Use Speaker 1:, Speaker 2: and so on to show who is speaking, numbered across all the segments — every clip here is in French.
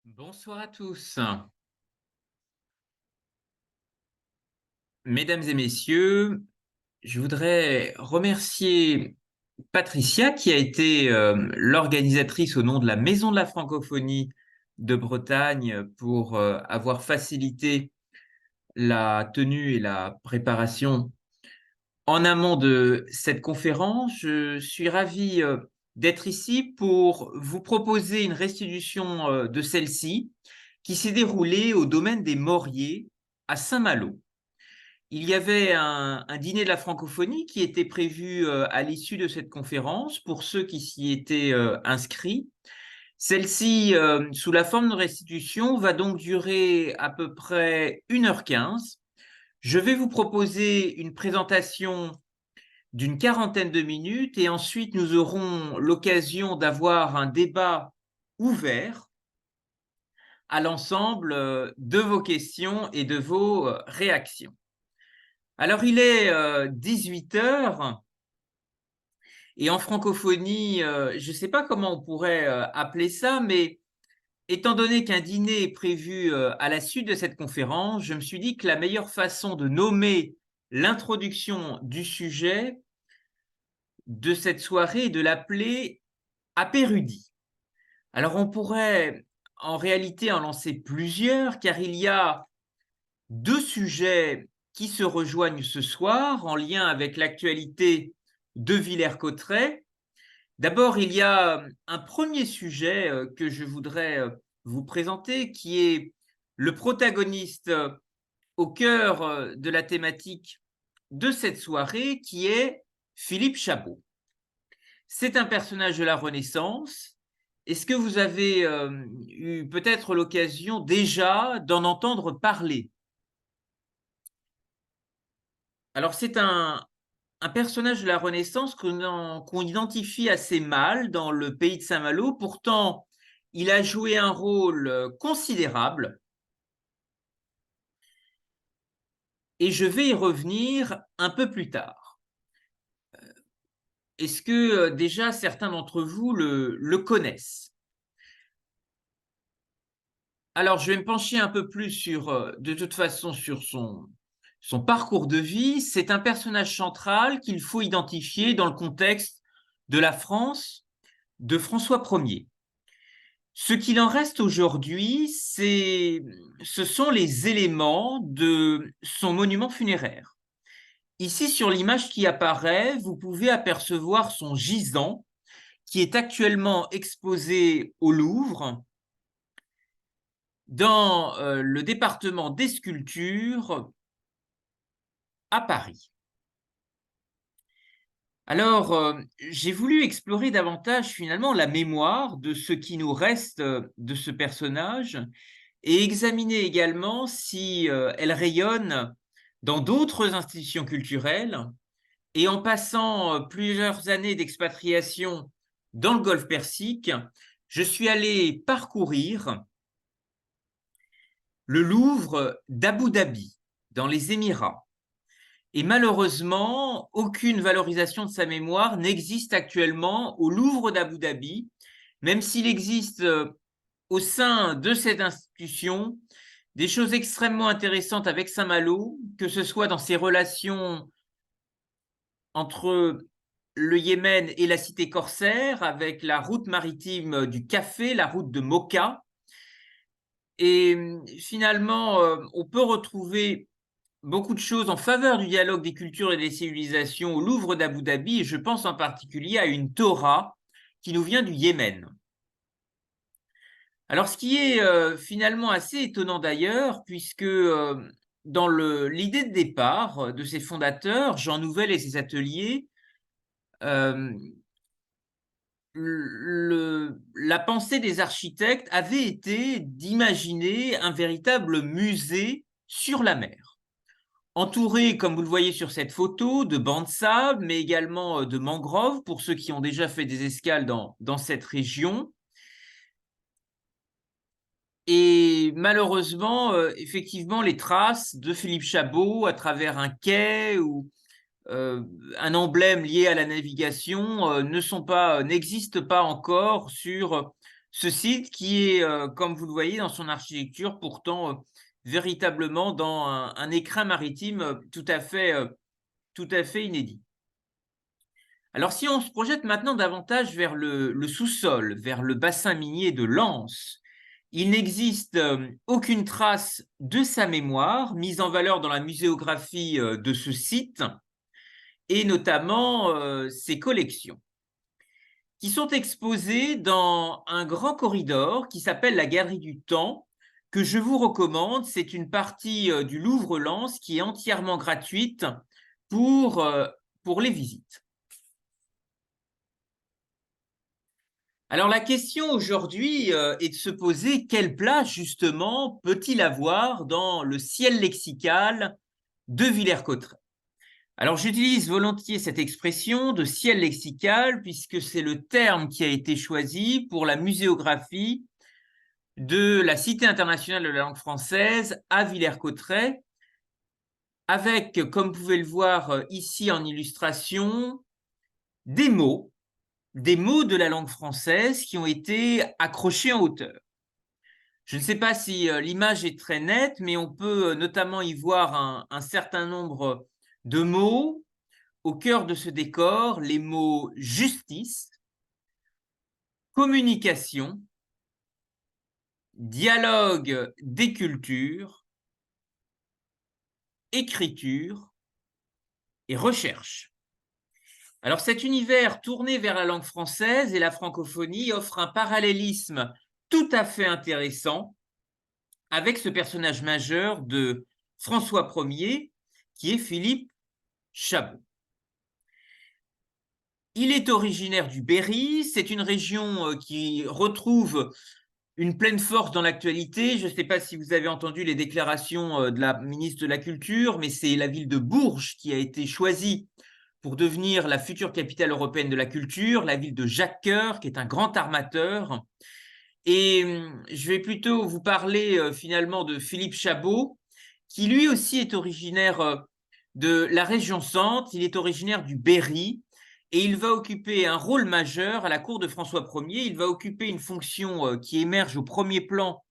Speaker 1: Bonsoir à tous. Mesdames et messieurs, je voudrais remercier Patricia qui a été l'organisatrice au nom de la Maison de la Francophonie de Bretagne pour avoir facilité la tenue et la préparation en amont de cette conférence. Je suis ravi d'être ici pour vous proposer une restitution de celle-ci qui s'est déroulée au domaine des Moriers à Saint-Malo. Il y avait un dîner de la francophonie qui était prévu à l'issue de cette conférence pour ceux qui s'y étaient inscrits. Celle-ci, sous la forme de restitution, va donc durer à peu près 1h15. Je vais vous proposer une présentation d'une quarantaine de minutes et ensuite nous aurons l'occasion d'avoir un débat ouvert à l'ensemble de vos questions et de vos réactions. Alors, il est 18 heures et en francophonie, je ne sais pas comment on pourrait appeler ça, mais étant donné qu'un dîner est prévu à la suite de cette conférence, je me suis dit que la meilleure façon de nommer l'introduction du sujet de cette soirée est de l'appeler apérudie. Alors, on pourrait en réalité en lancer plusieurs, car il y a deux sujets qui se rejoignent ce soir en lien avec l'actualité de Villers-Cotterêts. D'abord, il y a un premier sujet que je voudrais vous présenter, qui est le protagoniste au cœur de la thématique de cette soirée, qui est Philippe Chabot. C'est un personnage de la Renaissance. Est-ce que vous avez eu peut-être l'occasion déjà d'en entendre parler? Alors, c'est un personnage de la Renaissance qu'on identifie assez mal dans le pays de Saint-Malo. Pourtant, il a joué un rôle considérable et je vais y revenir un peu plus tard. Est-ce que déjà certains d'entre vous le connaissent? Alors, je vais me pencher un peu plus de toute façon, sur son parcours de vie. C'est un personnage central qu'il faut identifier dans le contexte de la France de François Ier. Ce qu'il en reste aujourd'hui, ce sont les éléments de son monument funéraire. Ici, sur l'image qui apparaît, vous pouvez apercevoir son gisant qui est actuellement exposé au Louvre dans le département des sculptures à Paris. Alors, j'ai voulu explorer davantage finalement la mémoire de ce qui nous reste de ce personnage et examiner également si elle rayonne dans d'autres institutions culturelles. Et en passant plusieurs années d'expatriation dans le Golfe Persique, je suis allé parcourir le Louvre d'Abu Dhabi, dans les Émirats. Et malheureusement, aucune valorisation de sa mémoire n'existe actuellement au Louvre d'Abu Dhabi, même s'il existe au sein de cette institution des choses extrêmement intéressantes avec Saint-Malo, que ce soit dans ses relations entre le Yémen et la cité corsaire, avec la route maritime du café, la route de Mocha. Et finalement, on peut retrouver beaucoup de choses en faveur du dialogue des cultures et des civilisations au Louvre d'Abu Dhabi, et je pense en particulier à une Torah qui nous vient du Yémen. Alors, ce qui est finalement assez étonnant d'ailleurs, puisque dans l'idée de départ de ses fondateurs, Jean Nouvel et ses ateliers, euh, la pensée des architectes avait été d'imaginer un véritable musée sur la mer, entouré, comme vous le voyez sur cette photo, de bancs de sable, mais également de mangroves, pour ceux qui ont déjà fait des escales dans cette région. Et malheureusement, effectivement, les traces de Philippe Chabot à travers un quai ou un emblème lié à la navigation n'existent pas encore sur Ce site qui est, comme vous le voyez dans son architecture, pourtant véritablement dans un écrin maritime tout à fait inédit. Alors si on se projette maintenant davantage vers le sous-sol, vers le bassin minier de Lens, il n'existe aucune trace de sa mémoire mise en valeur dans la muséographie de ce site, et notamment ses collections, qui sont exposées dans un grand corridor qui s'appelle la Galerie du Temps, que je vous recommande. C'est une partie du Louvre-Lens qui est entièrement gratuite pour les visites. Alors la question aujourd'hui est de se poser quelle place justement peut-il avoir dans le ciel lexical de Villers-Cotterêts. Alors j'utilise volontiers cette expression de ciel lexical puisque c'est le terme qui a été choisi pour la muséographie de la Cité internationale de la langue française à Villers-Cotterêts, avec, comme vous pouvez le voir ici en illustration, des mots de la langue française qui ont été accrochés en hauteur. Je ne sais pas si l'image est très nette, mais on peut notamment y voir un certain nombre de mots au cœur de ce décor, les mots justice, communication, dialogue des cultures, écriture et recherche. Alors cet univers tourné vers la langue française et la francophonie offre un parallélisme tout à fait intéressant avec ce personnage majeur de François Ier, qui est Philippe Chabot. Il est originaire du Berry, c'est une région qui retrouve une pleine force dans l'actualité. Je ne sais pas si vous avez entendu les déclarations de la ministre de la Culture, mais c'est la ville de Bourges qui a été choisie pour devenir la future capitale européenne de la culture, la ville de Jacques Coeur, qui est un grand armateur. Et je vais plutôt vous parler finalement de Philippe Chabot, qui lui aussi est originaire de la région Centre. Il est originaire du Berry et il va occuper un rôle majeur à la cour de François Ier. Il va occuper une fonction qui émerge au premier plan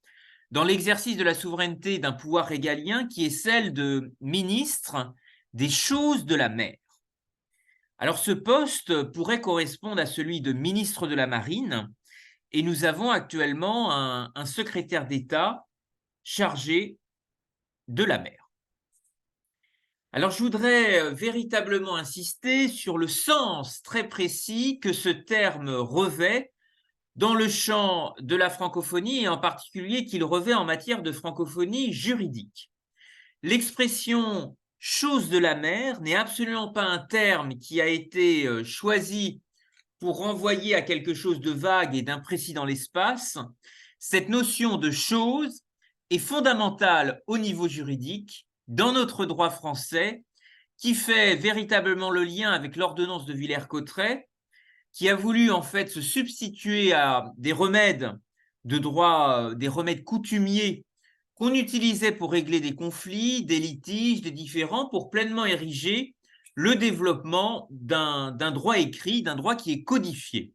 Speaker 1: dans l'exercice de la souveraineté d'un pouvoir régalien, qui est celle de ministre des choses de la mer. Alors ce poste pourrait correspondre à celui de ministre de la Marine, et nous avons actuellement un secrétaire d'État chargé de la mer. Alors je voudrais véritablement insister sur le sens très précis que ce terme revêt dans le champ de la francophonie, et en particulier qu'il revêt en matière de francophonie juridique. L'expression « chose de la mer » n'est absolument pas un terme qui a été choisi pour renvoyer à quelque chose de vague et d'imprécis dans l'espace. Cette notion de chose est fondamentale au niveau juridique dans notre droit français, qui fait véritablement le lien avec l'ordonnance de Villers-Cotterêts, qui a voulu en fait se substituer à des remèdes de droit, des remèdes coutumiers qu'on utilisait pour régler des conflits, des litiges, des différends, pour pleinement ériger le développement d'un droit écrit, d'un droit qui est codifié.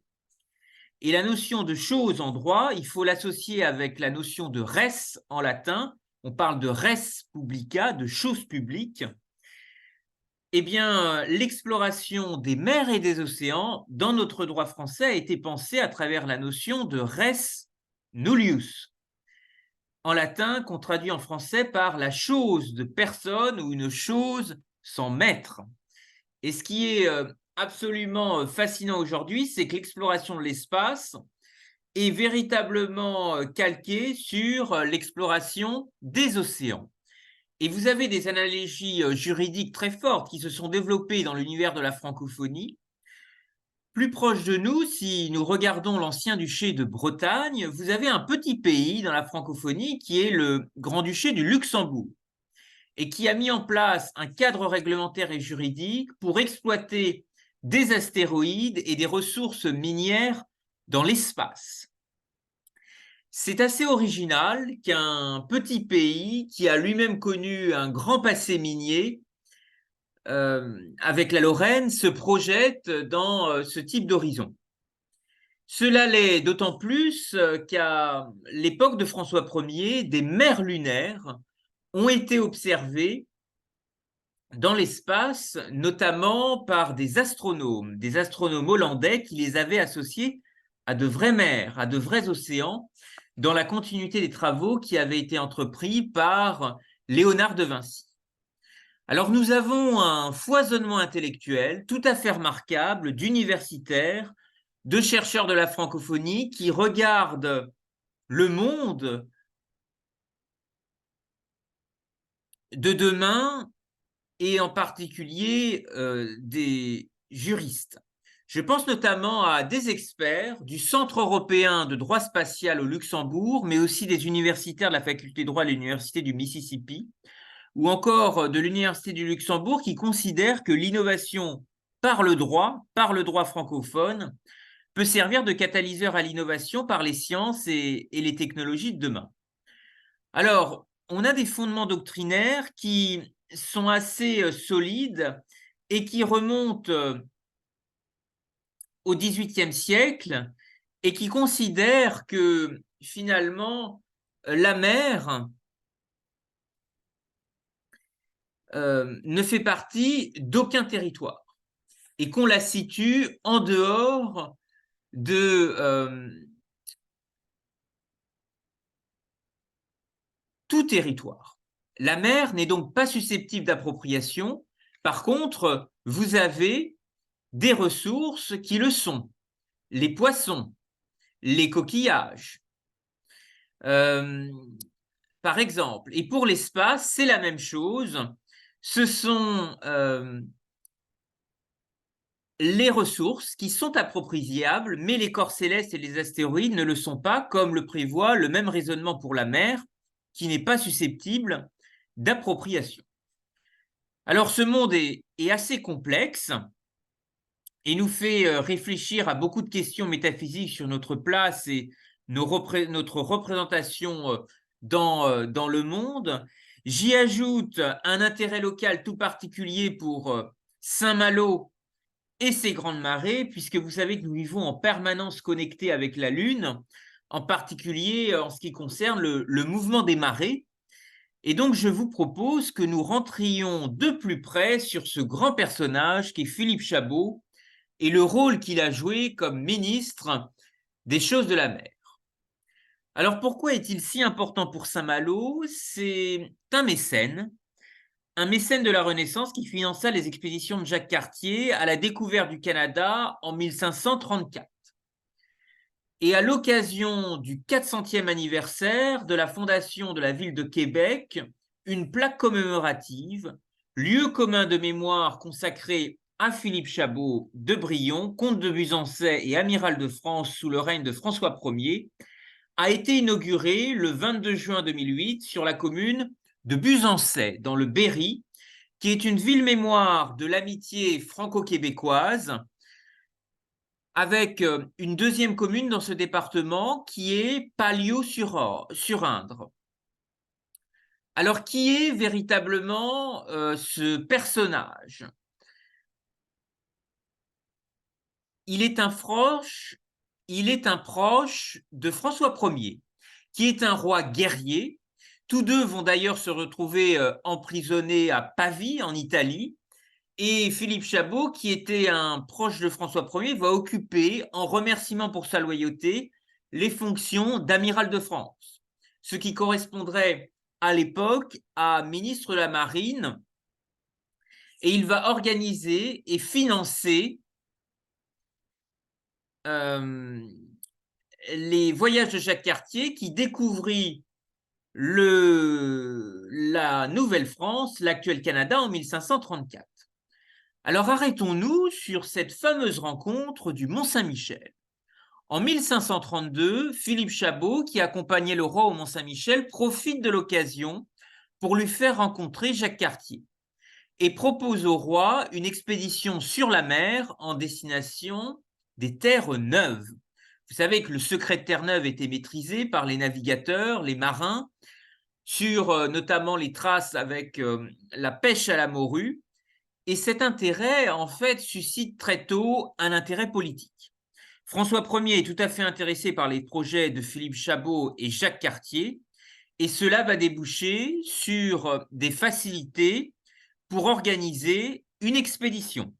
Speaker 1: Et la notion de chose en droit, il faut l'associer avec la notion de res en latin. On parle de res publica, de chose publique. Eh bien, l'exploration des mers et des océans dans notre droit français a été pensée à travers la notion de res nullius, en latin qu'on traduit en français par la chose de personne ou une chose sans maître. Et ce qui est absolument fascinant aujourd'hui, c'est que l'exploration de l'espace est véritablement calquée sur l'exploration des océans. Et vous avez des analogies juridiques très fortes qui se sont développées dans l'univers de la francophonie. Plus proche de nous, si nous regardons l'ancien duché de Bretagne, vous avez un petit pays dans la francophonie qui est le Grand-Duché du Luxembourg et qui a mis en place un cadre réglementaire et juridique pour exploiter des astéroïdes et des ressources minières dans l'espace. C'est assez original qu'un petit pays qui a lui-même connu un grand passé minier avec la Lorraine se projette dans ce type d'horizon. Cela l'est d'autant plus qu'à l'époque de François Ier, des mers lunaires ont été observées dans l'espace, notamment par des astronomes hollandais qui les avaient associés à de vraies mers, à de vrais océans, dans la continuité des travaux qui avaient été entrepris par Léonard de Vinci. Alors nous avons un foisonnement intellectuel tout à fait remarquable d'universitaires, de chercheurs de la francophonie qui regardent le monde de demain et en particulier des juristes. Je pense notamment à des experts du Centre européen de droit spatial au Luxembourg, mais aussi des universitaires de la faculté de droit de l'Université du Mississippi, ou encore de l'Université du Luxembourg qui considèrent que l'innovation par le droit francophone, peut servir de catalyseur à l'innovation par les sciences et les technologies de demain. Alors, on a des fondements doctrinaires qui sont assez solides et qui remontent au XVIIIe siècle et qui considèrent que finalement la mer ne fait partie d'aucun territoire et qu'on la situe en dehors de tout territoire. La mer n'est donc pas susceptible d'appropriation. Par contre, vous avez des ressources qui le sont. Les poissons, les coquillages, par exemple. Et pour l'espace, c'est la même chose. Ce sont les ressources qui sont appropriables, mais les corps célestes et les astéroïdes ne le sont pas, comme le prévoit le même raisonnement pour la mer, qui n'est pas susceptible d'appropriation. Alors ce monde est assez complexe et nous fait réfléchir à beaucoup de questions métaphysiques sur notre place et notre représentation dans le monde. J'y ajoute un intérêt local tout particulier pour Saint-Malo et ses grandes marées, puisque vous savez que nous vivons en permanence connectés avec la Lune, en particulier en ce qui concerne le mouvement des marées. Et donc, je vous propose que nous rentrions de plus près sur ce grand personnage qui est Philippe Chabot et le rôle qu'il a joué comme ministre des choses de la mer. Alors, pourquoi est-il si important pour Saint-Malo? C'est un mécène de la Renaissance qui finança les expéditions de Jacques Cartier à la découverte du Canada en 1534. Et à l'occasion du 400e anniversaire de la fondation de la ville de Québec, une plaque commémorative, lieu commun de mémoire consacré à Philippe Chabot de Brion, comte de Buzancais et amiral de France sous le règne de François Ier, a été inaugurée le 22 juin 2008 sur la commune de Buzancais, dans le Berry, qui est une ville-mémoire de l'amitié franco-québécoise, avec une deuxième commune dans ce département qui est Palliot-sur-Indre. Alors, qui est véritablement ce personnage? Il est un proche de François Ier, qui est un roi guerrier. Tous deux vont d'ailleurs se retrouver emprisonnés à Pavie, en Italie. Et Philippe Chabot, qui était un proche de François Ier, va occuper, en remerciement pour sa loyauté, les fonctions d'amiral de France, ce qui correspondrait à l'époque à ministre de la Marine. Et il va organiser et financer les voyages de Jacques Cartier qui découvrit la Nouvelle-France, l'actuel Canada, en 1534. Alors arrêtons-nous sur cette fameuse rencontre du Mont-Saint-Michel. En 1532, Philippe Chabot, qui accompagnait le roi au Mont-Saint-Michel, profite de l'occasion pour lui faire rencontrer Jacques Cartier et propose au roi une expédition sur la mer en destination des terres neuves. Vous savez que le secret de Terre-Neuve était maîtrisé par les navigateurs, les marins, sur notamment les traces avec la pêche à la morue. Et cet intérêt, en fait, suscite très tôt un intérêt politique. François Ier est tout à fait intéressé par les projets de Philippe Chabot et Jacques Cartier, et cela va déboucher sur des facilités pour organiser une expédition.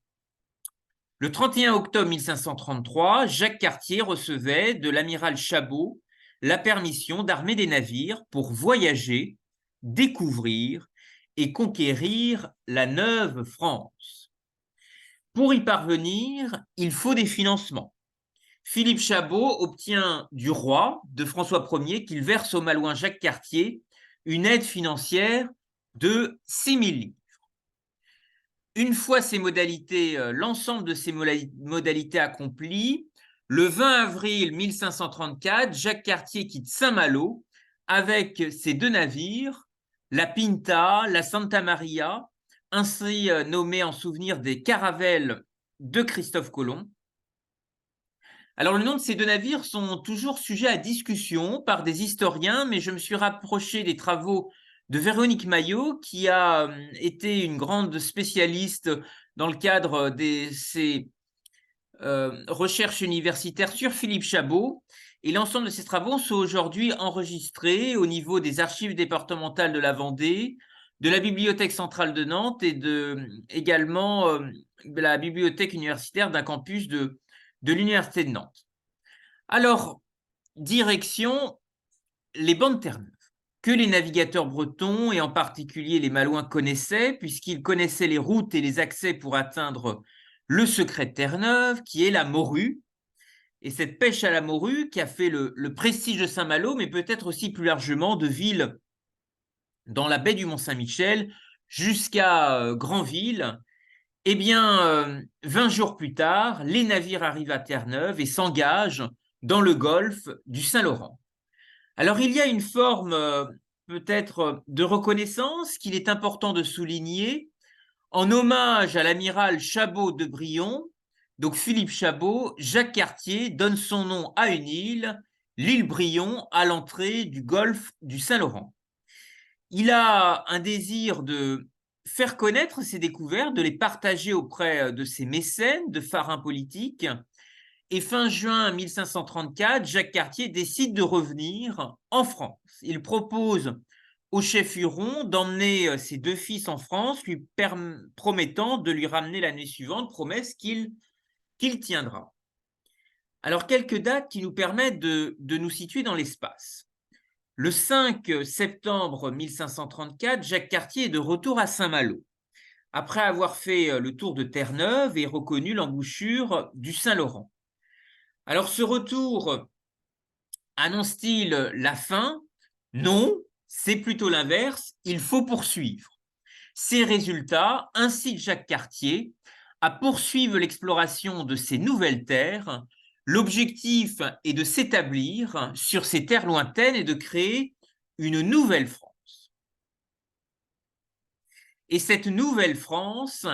Speaker 1: Le 31 octobre 1533, Jacques Cartier recevait de l'amiral Chabot la permission d'armer des navires pour voyager, découvrir et conquérir la Neuve France. Pour y parvenir, il faut des financements. Philippe Chabot obtient du roi, de François Ier, qu'il verse au malouin Jacques Cartier une aide financière de 6 000 livres. Une fois l'ensemble de ces modalités accomplies, le 20 avril 1534, Jacques Cartier quitte Saint-Malo avec ses 2 navires, la Pinta, la Santa Maria, ainsi nommés en souvenir des caravelles de Christophe Colomb. Alors, le nom de ces 2 navires sont toujours sujets à discussion par des historiens, mais je me suis rapproché des travaux de Véronique Maillot, qui a été une grande spécialiste dans le cadre de ses recherches universitaires sur Philippe Chabot. Et l'ensemble de ces travaux sont aujourd'hui enregistrés au niveau des archives départementales de la Vendée, de la Bibliothèque centrale de Nantes et également de la bibliothèque universitaire d'un campus de l'Université de Nantes. Alors, direction les bancs de Terre-Neuve, que les navigateurs bretons, et en particulier les Malouins, connaissaient, puisqu'ils connaissaient les routes et les accès pour atteindre le secret de Terre-Neuve, qui est la morue. Et cette pêche à la morue qui a fait le prestige de Saint-Malo, mais peut-être aussi plus largement de villes dans la baie du Mont-Saint-Michel jusqu'à Granville. Eh bien, 20 jours plus tard, les navires arrivent à Terre-Neuve et s'engagent dans le golfe du Saint-Laurent. Alors, il y a une forme peut-être de reconnaissance qu'il est important de souligner en hommage à l'amiral Chabot de Brion. Donc, Philippe Chabot, Jacques Cartier donne son nom à une île, l'île Brion, à l'entrée du golfe du Saint-Laurent. Il a un désir de faire connaître ses découvertes, de les partager auprès de ses mécènes, de pharaons politiques. Et fin juin 1534, Jacques Cartier décide de revenir en France. Il propose au chef Huron d'emmener ses 2 fils en France, lui promettant de lui ramener l'année suivante, promesse qu'il tiendra. Alors, quelques dates qui nous permettent de nous situer dans l'espace. Le 5 septembre 1534, Jacques Cartier est de retour à Saint-Malo, après avoir fait le tour de Terre-Neuve et reconnu l'embouchure du Saint-Laurent. Alors, ce retour annonce-t-il la fin? Non, c'est plutôt l'inverse, il faut poursuivre. Ces résultats incitent Jacques Cartier à poursuivre l'exploration de ces nouvelles terres. L'objectif est de s'établir sur ces terres lointaines et de créer une nouvelle France. Et cette nouvelle France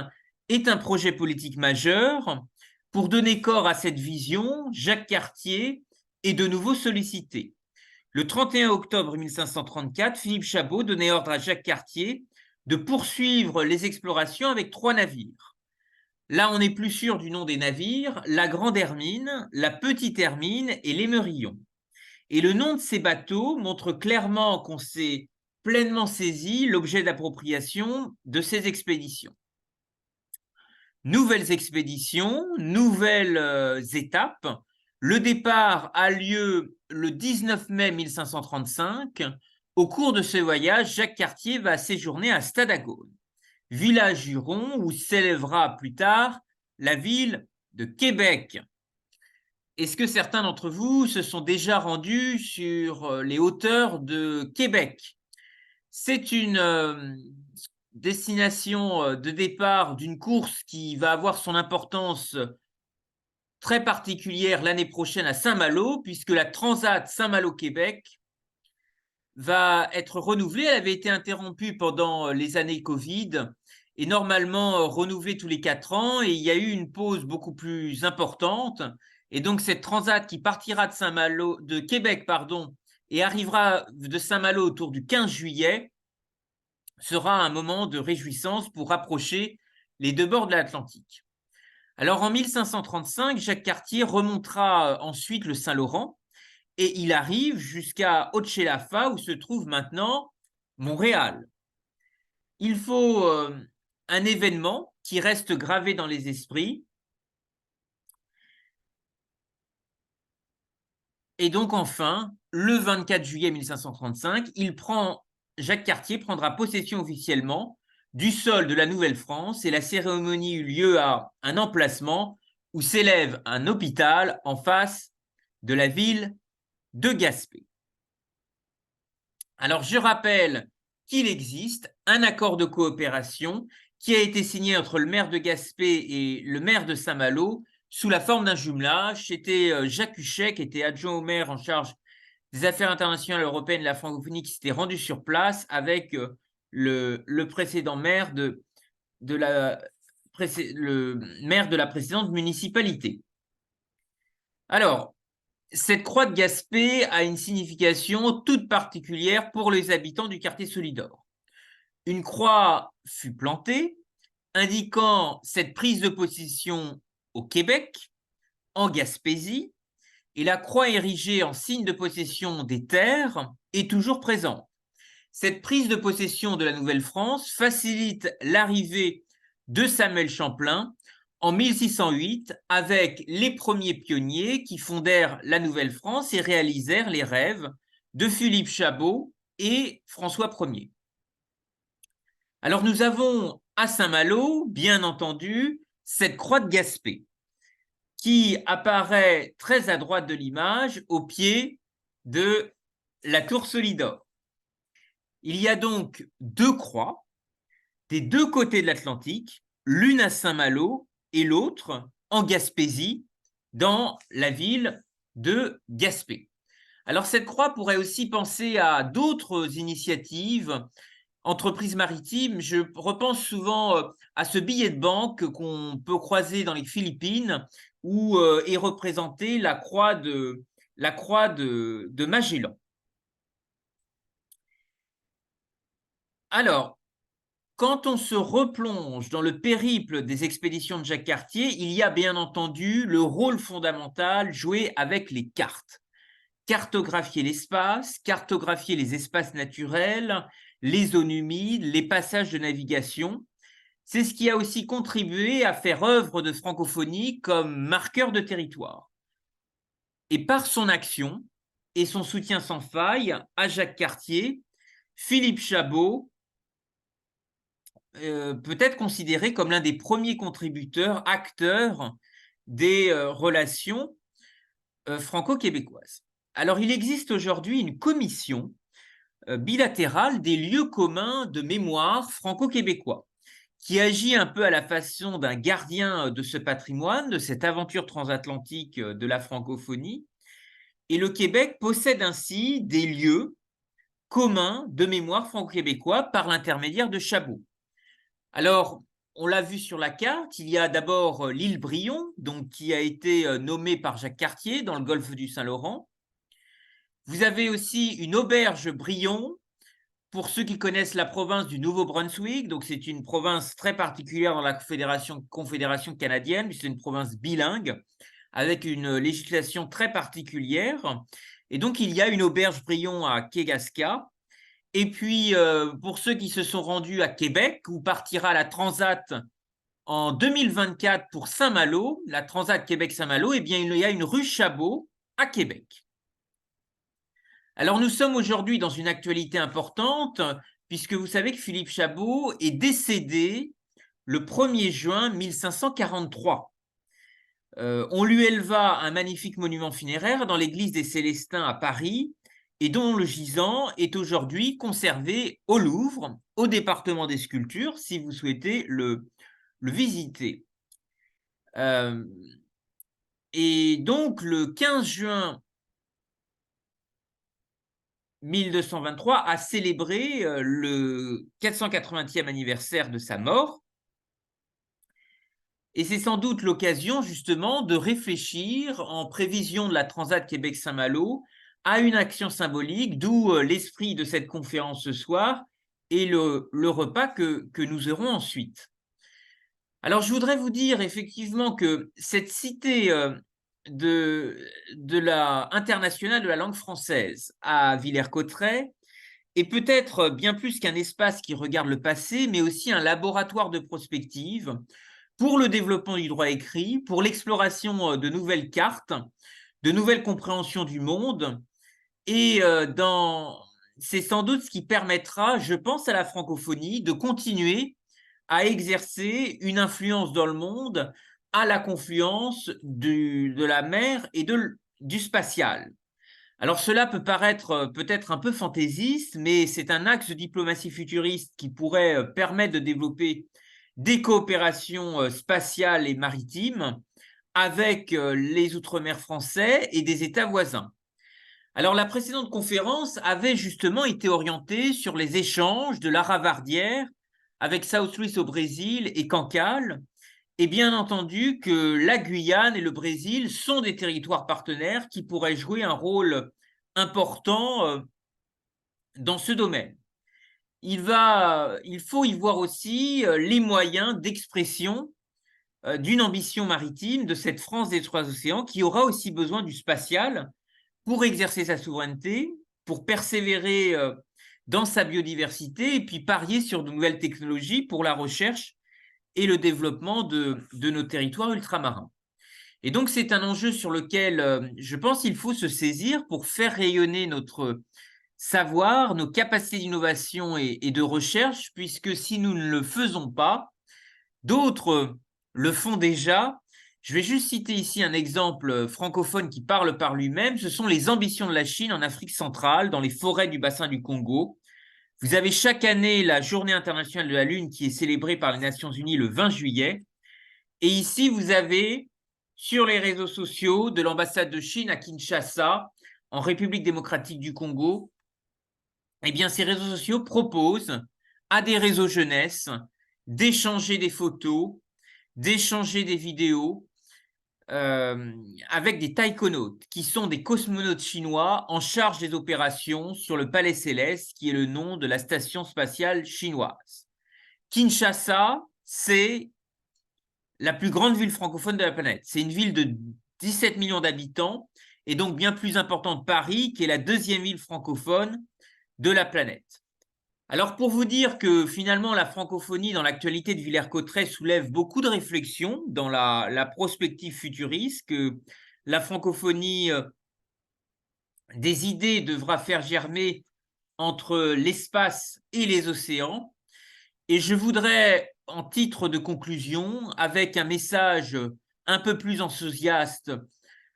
Speaker 1: est un projet politique majeur. Pour donner corps à cette vision, Jacques Cartier est de nouveau sollicité. Le 31 octobre 1534, Philippe Chabot donnait ordre à Jacques Cartier de poursuivre les explorations avec 3 navires. Là, on n'est plus sûr du nom des navires, la Grande Hermine, la Petite Hermine et l'Émerillon. Et le nom de ces bateaux montre clairement qu'on s'est pleinement saisi l'objet d'appropriation de ces expéditions. Nouvelles expéditions, nouvelles étapes. Le départ a lieu le 19 mai 1535. Au cours de ce voyage, Jacques Cartier va séjourner à Stadagone, village huron où s'élèvera plus tard la ville de Québec. Est-ce que certains d'entre vous se sont déjà rendus sur les hauteurs de Québec? C'est une destination de départ d'une course qui va avoir son importance très particulière l'année prochaine à Saint-Malo, puisque la Transat Saint-Malo-Québec va être renouvelée. Elle avait été interrompue pendant les années Covid et normalement renouvelée tous les 4 ans. Et il y a eu une pause beaucoup plus importante. Et donc, cette Transat qui partira de Québec, et arrivera de Saint-Malo autour du 15 juillet, sera un moment de réjouissance pour rapprocher les 2 bords de l'Atlantique. Alors en 1535, Jacques Cartier remontera ensuite le Saint-Laurent et il arrive jusqu'à Haute-Chélafa où se trouve maintenant Montréal. Il faut un événement qui reste gravé dans les esprits. Et donc enfin, le 24 juillet 1535, Jacques Cartier prendra possession officiellement du sol de la Nouvelle-France et la cérémonie eut lieu à un emplacement où s'élève un hôpital en face de la ville de Gaspé. Alors je rappelle qu'il existe un accord de coopération qui a été signé entre le maire de Gaspé et le maire de Saint-Malo sous la forme d'un jumelage. C'était Jacques Huchet, qui était adjoint au maire en charge des affaires internationales européennes et de la francophonie, qui s'était rendu sur place avec le précédent maire le maire de la précédente municipalité. Alors, cette croix de Gaspé a une signification toute particulière pour les habitants du quartier Solidor. Une croix fut plantée indiquant cette prise de possession au Québec, en Gaspésie, et la croix érigée en signe de possession des terres est toujours présente. Cette prise de possession de la Nouvelle-France facilite l'arrivée de Samuel Champlain en 1608 avec les premiers pionniers qui fondèrent la Nouvelle-France et réalisèrent les rêves de Philippe Chabot et François Ier. Alors nous avons à Saint-Malo, bien entendu, cette croix de Gaspé qui apparaît très à droite de l'image au pied de la tour Solidor. Il y a donc deux croix des deux côtés de l'Atlantique, l'une à Saint-Malo et l'autre en Gaspésie, dans la ville de Gaspé. Alors cette croix pourrait aussi penser à d'autres initiatives, entreprises maritimes. Je repense souvent à ce billet de banque qu'on peut croiser dans les Philippines où est représentée la croix de Magellan. Alors, quand on se replonge dans le périple des expéditions de Jacques Cartier, il y a bien entendu le rôle fondamental joué avec les cartes. Cartographier l'espace, cartographier les espaces naturels, les zones humides, les passages de navigation. C'est ce qui a aussi contribué à faire œuvre de francophonie comme marqueur de territoire. Et par son action et son soutien sans faille à Jacques Cartier, Philippe Chabot peut être considéré comme l'un des premiers contributeurs, acteurs des relations franco-québécoises. Alors, il existe aujourd'hui une commission bilatérale des lieux communs de mémoire franco-québécois qui agit un peu à la façon d'un gardien de ce patrimoine, de cette aventure transatlantique de la francophonie. Et le Québec possède ainsi des lieux communs de mémoire franco-québécois par l'intermédiaire de Chabot. Alors, on l'a vu sur la carte, il y a d'abord l'île Brion, donc, qui a été nommée par Jacques Cartier dans le golfe du Saint-Laurent. Vous avez aussi une auberge Brion, pour ceux qui connaissent la province du Nouveau-Brunswick. Donc c'est une province très particulière dans la Confédération canadienne, puisque c'est une province bilingue, avec une législation très particulière. Et donc il y a une auberge Brion à Kegaska. Et puis, pour ceux qui se sont rendus à Québec, où partira la Transat en 2024 pour Saint-Malo, la Transat Québec-Saint-Malo, eh bien, il y a une rue Chabot à Québec. Alors, nous sommes aujourd'hui dans une actualité importante, puisque vous savez que Philippe Chabot est décédé le 1er juin 1543. On lui éleva un magnifique monument funéraire dans l'église des Célestins à Paris, et dont le gisant est aujourd'hui conservé au Louvre, au département des sculptures, si vous souhaitez le visiter. Et donc, le 15 juin 1223 a célébré le 480e anniversaire de sa mort. Et c'est sans doute l'occasion justement de réfléchir en prévision de la Transat Québec-Saint-Malo à une action symbolique, d'où l'esprit de cette conférence ce soir et le repas que nous aurons ensuite. Alors, je voudrais vous dire effectivement que cette cité de, de la internationale de la langue française à Villers-Cotterêts est peut-être bien plus qu'un espace qui regarde le passé, mais aussi un laboratoire de prospective pour le développement du droit écrit, pour l'exploration de nouvelles cartes, de nouvelles compréhensions du monde. Et c'est sans doute ce qui permettra, je pense, à la francophonie de continuer à exercer une influence dans le monde à la confluence de la mer et du spatial. Alors cela peut paraître peut-être un peu fantaisiste, mais c'est un axe de diplomatie futuriste qui pourrait permettre de développer des coopérations spatiales et maritimes avec les Outre-mer français et des États voisins. Alors la précédente conférence avait justement été orientée sur les échanges de Lara Vardière avec South Louis au Brésil et Cancale, et bien entendu que la Guyane et le Brésil sont des territoires partenaires qui pourraient jouer un rôle important dans ce domaine. Il faut y voir aussi les moyens d'expression d'une ambition maritime de cette France des trois océans qui aura aussi besoin du spatial pour exercer sa souveraineté, pour persévérer dans sa biodiversité et puis parier sur de nouvelles technologies pour la recherche et le développement de nos territoires ultramarins. Et donc, c'est un enjeu sur lequel je pense qu'il faut se saisir pour faire rayonner notre savoir, nos capacités d'innovation et de recherche, puisque si nous ne le faisons pas, d'autres le font déjà. Je vais juste citer ici un exemple francophone qui parle par lui-même. Ce sont les ambitions de la Chine en Afrique centrale, dans les forêts du bassin du Congo. Vous avez chaque année la Journée internationale de la Lune qui est célébrée par les Nations Unies le 20 juillet. Et ici, vous avez sur les réseaux sociaux de l'ambassade de Chine à Kinshasa, en République démocratique du Congo, eh bien, ces réseaux sociaux proposent à des réseaux jeunesse d'échanger des photos, d'échanger des vidéos avec des taïkonautes, qui sont des cosmonautes chinois en charge des opérations sur le Palais Céleste, qui est le nom de la station spatiale chinoise. Kinshasa, c'est la plus grande ville francophone de la planète. C'est une ville de 17 millions d'habitants et donc bien plus importante que Paris, qui est la deuxième ville francophone de la planète. Alors pour vous dire que finalement la francophonie dans l'actualité de Villers-Cotterêts soulève beaucoup de réflexions dans la prospective futuriste, que la francophonie des idées devra faire germer entre l'espace et les océans. Et je voudrais, en titre de conclusion, avec un message un peu plus enthousiaste,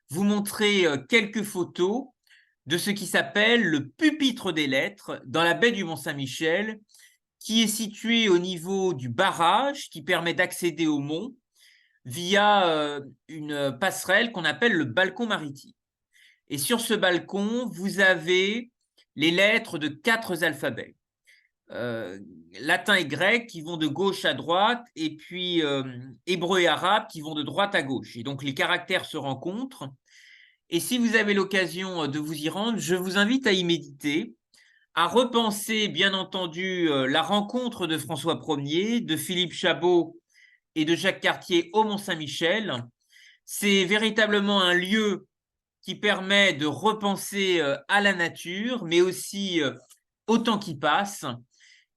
Speaker 1: vous montrer quelques photos de ce qui s'appelle le pupitre des lettres dans la baie du Mont-Saint-Michel, qui est situé au niveau du barrage qui permet d'accéder au mont via une passerelle qu'on appelle le balcon maritime. Et sur ce balcon, vous avez les lettres de 4 alphabets. Latin et grec qui vont de gauche à droite, et puis hébreu et arabe qui vont de droite à gauche. Et donc les caractères se rencontrent. Et si vous avez l'occasion de vous y rendre, je vous invite à y méditer, à repenser bien entendu la rencontre de François Ier, de Philippe Chabot et de Jacques Cartier au Mont-Saint-Michel. C'est véritablement un lieu qui permet de repenser à la nature, mais aussi au temps qui passe.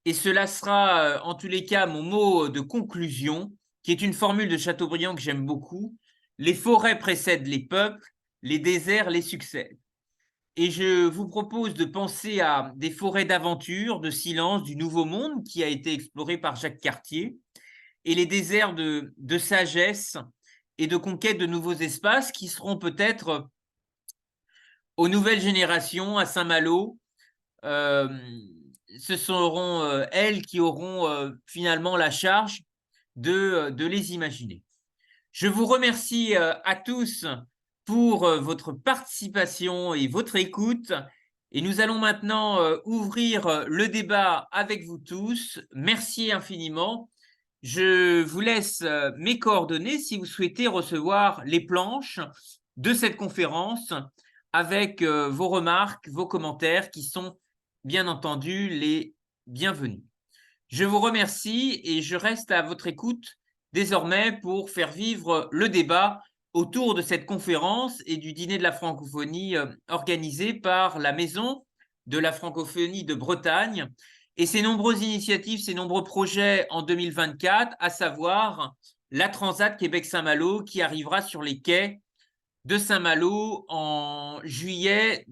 Speaker 1: Et cela sera en tous les cas mon mot de conclusion, qui est une formule de Chateaubriand que j'aime beaucoup. Les forêts précèdent les peuples, les déserts les succèdent. Et je vous propose de penser à des forêts d'aventure, de silence, du Nouveau Monde qui a été exploré par Jacques Cartier, et les déserts de sagesse et de conquête de nouveaux espaces qui seront peut-être aux nouvelles générations, à Saint-Malo, ce seront elles qui auront finalement la charge de les imaginer. Je vous remercie à tous pour votre participation et votre écoute. Et nous allons maintenant ouvrir le débat avec vous tous. Merci infiniment. Je vous laisse mes coordonnées si vous souhaitez recevoir les planches de cette conférence avec vos remarques, vos commentaires qui sont bien entendu les bienvenus. Je vous remercie et je reste à votre écoute désormais pour faire vivre le débat autour de cette conférence et du dîner de la francophonie organisé par la Maison de la francophonie de Bretagne et ses nombreuses initiatives, ses nombreux projets en 2024, à savoir la Transat Québec-Saint-Malo qui arrivera sur les quais de Saint-Malo en juillet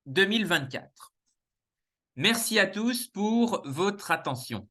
Speaker 1: 2024. Merci à tous pour votre attention.